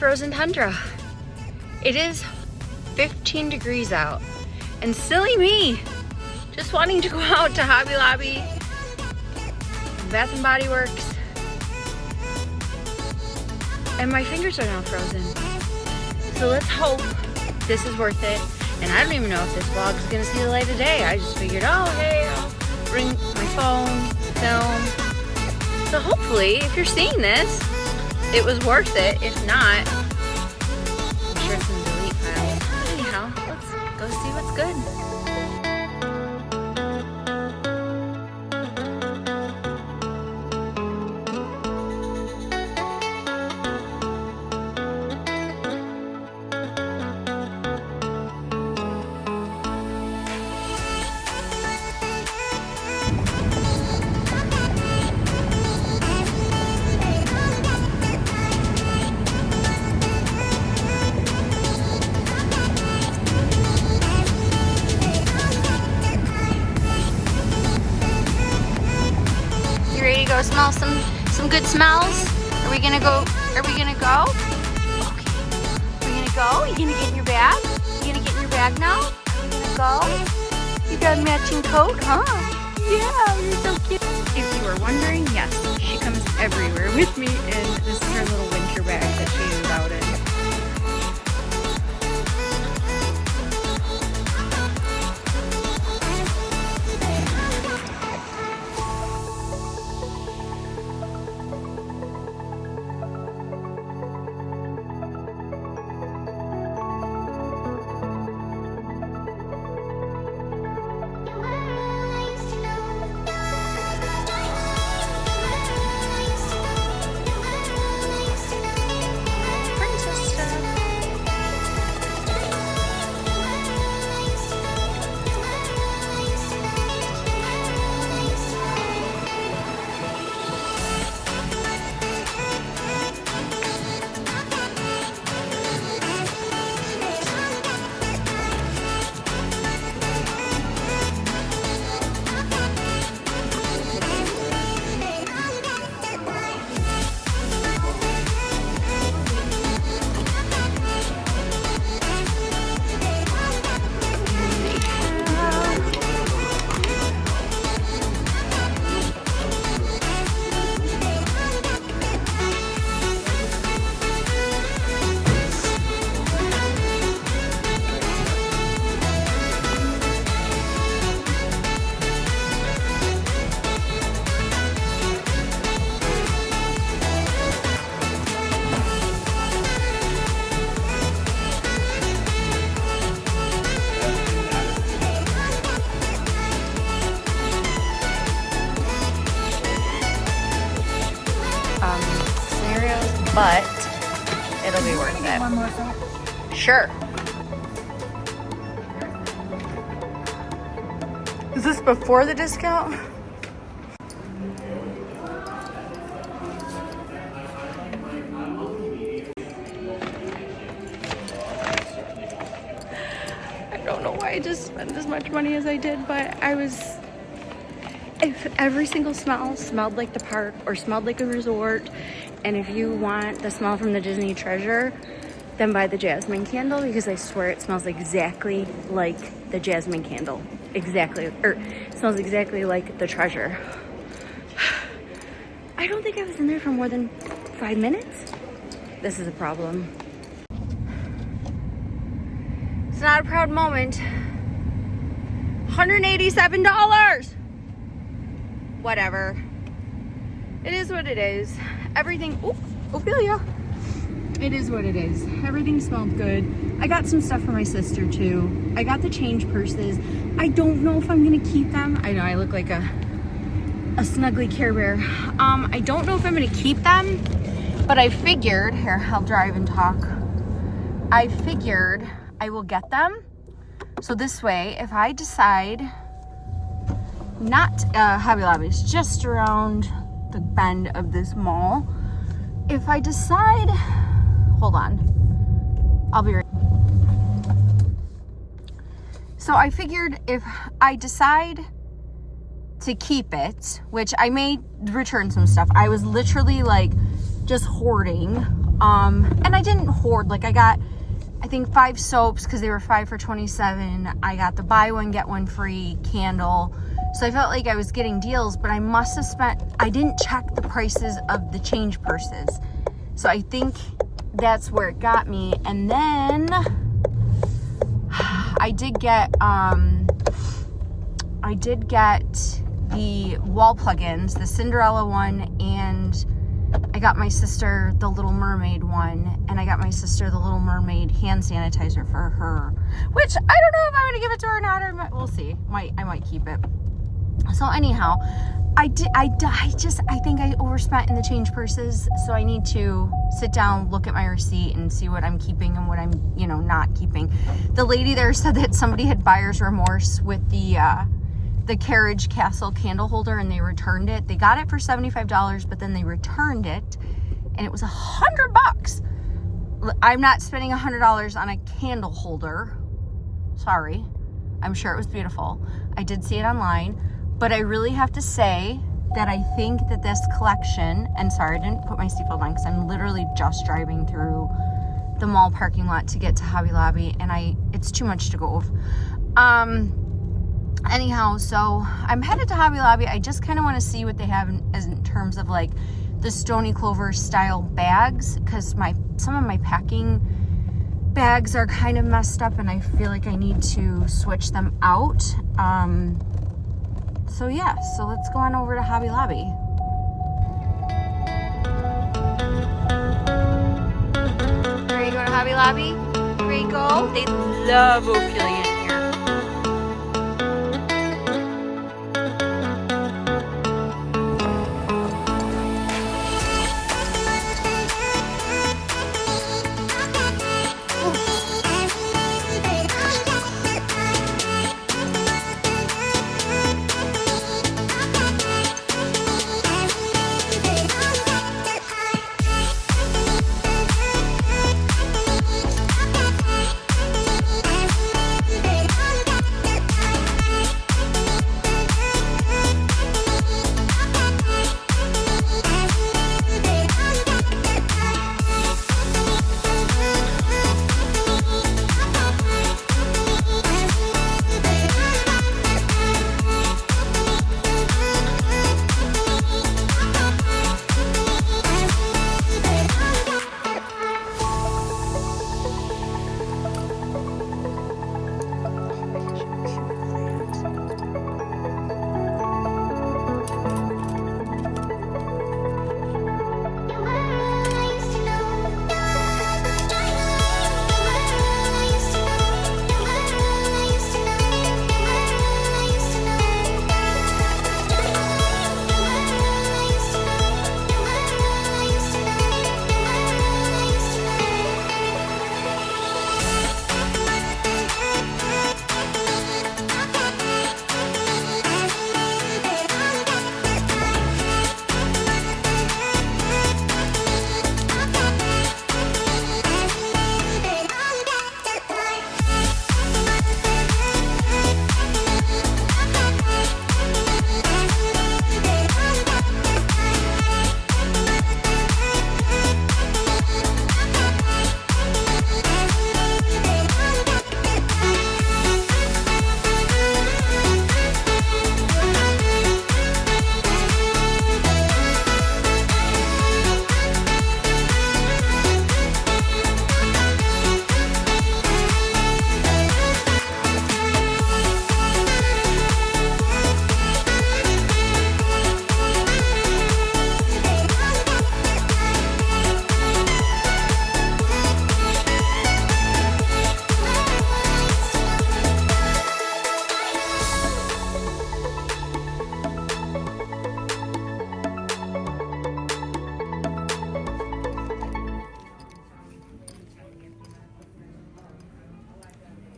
frozen tundra. It is 15 degrees out. And silly me, just wanting to go out to Hobby Lobby, Bath and Body Works, and my fingers are now frozen. So let's hope this is worth it. And I don't even know if this vlog is gonna see the light of day. I just figured, oh hey, I'll bring my phone, film. So hopefully, if you're seeing this, it was worth it. If not, I'm sure it's in the delete files. But anyhow, let's go see what's good. Go smell some good smells. Are we gonna go? Okay. Are we gonna go? You gonna get in your bag? You gonna get in your bag now? Are we gonna go? You got a matching coat, huh? Yeah, you're so cute. If you were wondering, yes, she comes everywhere with me, and this is her little winter bag that she is out in. But it'll be worth it. One more thing? Sure. Is this before the discount? I don't know why I just spent as much money as I did, but if every single smell smelled like the park or smelled like a resort, and if you want the smell from the Disney Treasure, then buy the jasmine candle, because I swear it smells exactly like the jasmine candle. Exactly, or it smells exactly like the treasure. I don't think I was in there for more than 5 minutes. This is a problem. It's not a proud moment. $187. Whatever. It is what it is. Everything, Ophelia. It is what it is. Everything smelled good. I got some stuff for my sister too. I got the change purses. I don't know if I'm gonna keep them. I know I look like a snuggly Care Bear. I don't know if I'm gonna keep them, but I figured, here, I'll drive and talk. I figured I will get them. So this way, if I decide not, Hobby Lobby is just around the bend of this mall. If I decide, hold on, I'll be right. So I figured if I decide to keep it, which I may return some stuff. I was literally like just hoarding And I didn't hoard. Like I got, I think 5 soaps because they were 5 for $27. I got the buy one get one free candle. So I felt like I was getting deals, but I must have spent, I didn't check the prices of the change purses. So I think that's where it got me. And then I did get the wall plugins, the Cinderella one, and I got my sister the Little Mermaid one, and I got my sister the Little Mermaid hand sanitizer for her, which I don't know if I'm gonna give it to her or not, or we'll see. I might keep it. So anyhow, I think I overspent in the change purses, so I need to sit down, look at my receipt, and see what I'm keeping and what I'm, not keeping. The lady there said that somebody had buyer's remorse with the carriage castle candle holder, and they returned it. They got it for $75, but then they returned it, and it was $100. I'm not spending $100 on a candle holder. Sorry. I'm sure it was beautiful. I did see it online. But I really have to say that I think that this collection, and sorry, I didn't put my seatbelt on because I'm literally just driving through the mall parking lot to get to Hobby Lobby, and it's too much to go. Anyhow, so I'm headed to Hobby Lobby. I just kind of want to see what they have in terms of like the Stony Clover style bags, because some of my packing bags are kind of messed up, and I feel like I need to switch them out. So yeah, so let's go on over to Hobby Lobby. Ready to go to Hobby Lobby? Ready to go? They love opulent here.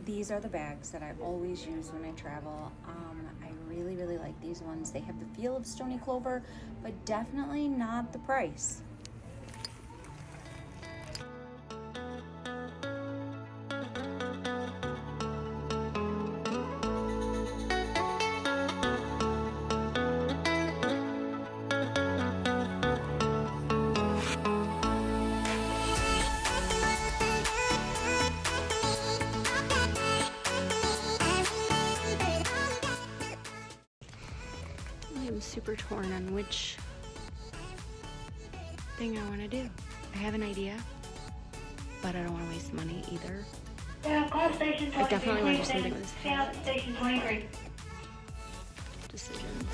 These are the bags that I always use when I travel. I really, really like these ones. They have the feel of Stony Clover, but definitely not the price. super torn on which thing I want to do. I have an idea, but I don't want to waste money either. Yeah, call station 23. I definitely want to do something with this hat. Station 23. Decisions.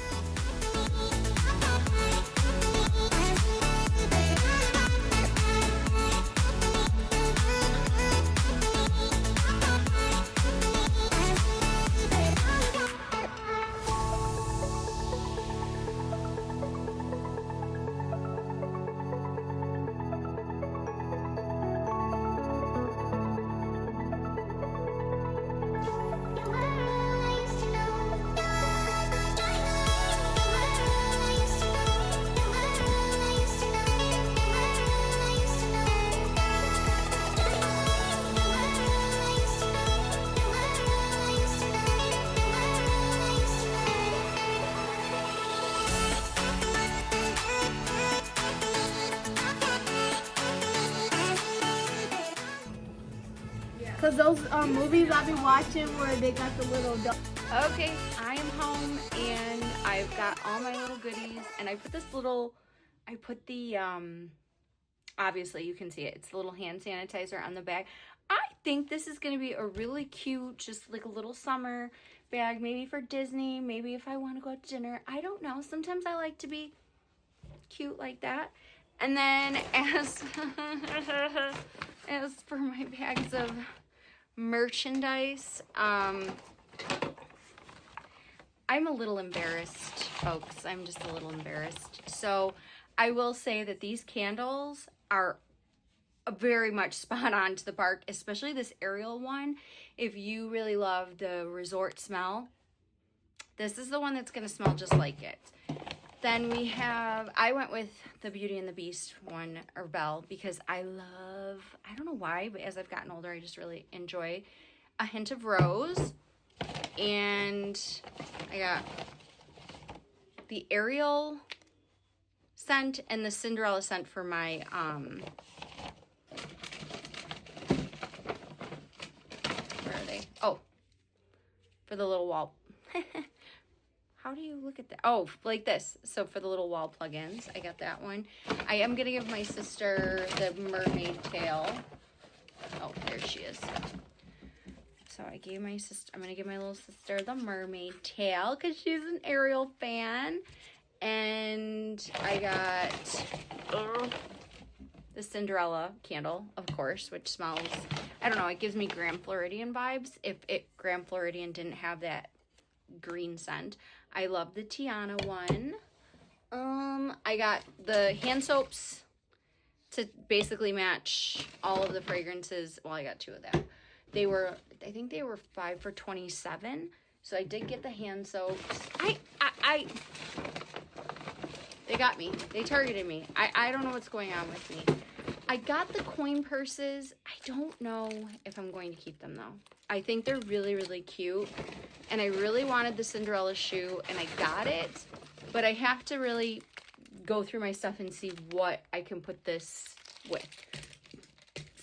Cause those movies I've been watching where they got the little dog. Okay, I am home and I've got all my little goodies, and I put the obviously you can see it, it's a little hand sanitizer on the bag. I think this is gonna be a really cute, just like a little summer bag, maybe for Disney, maybe if I want to go out to dinner. I don't know, sometimes I like to be cute like that. And then as as for my bags of merchandise, I'm a little embarrassed, folks. I'm just a little embarrassed. So I will say that these candles are very much spot on to the park, especially this Ariel one. If you really love the resort smell, this is the one that's going to smell just like it. Then we have, I went with the Beauty and the Beast one, or Belle, because I don't know why, but as I've gotten older, I just really enjoy a hint of rose. And I got the Ariel scent and the Cinderella scent for my, where are they? Oh, for the little wall. How do you look at that? Oh, like this. So for the little wall plugins, I got that one. I am going to give my sister the mermaid tail. Oh, there she is. So I gave my sister, I'm going to give my little sister the mermaid tail because she's an Ariel fan. And I got the Cinderella candle, of course, which smells, I don't know, it gives me Grand Floridian vibes. If Grand Floridian didn't have that green scent. I love the Tiana one. I got the hand soaps to basically match all of the fragrances. Well, I got 2 of them. They were, I think they were 5 for $27. So I did get the hand soaps. They got me. They targeted me. I don't know what's going on with me. I got the coin purses. I don't know if I'm going to keep them though. I think they're really, really cute. And I really wanted the Cinderella shoe and I got it. But I have to really go through my stuff and see what I can put this with.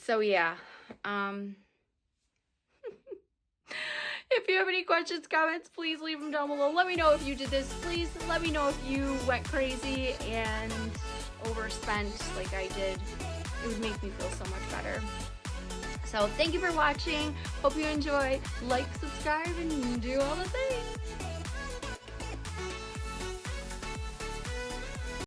So yeah. If you have any questions, comments, please leave them down below. Let me know if you did this. Please let me know if you went crazy and overspent like I did. It would make me feel so much better. So thank you for watching. Hope you enjoy. Like, subscribe, and do all the things.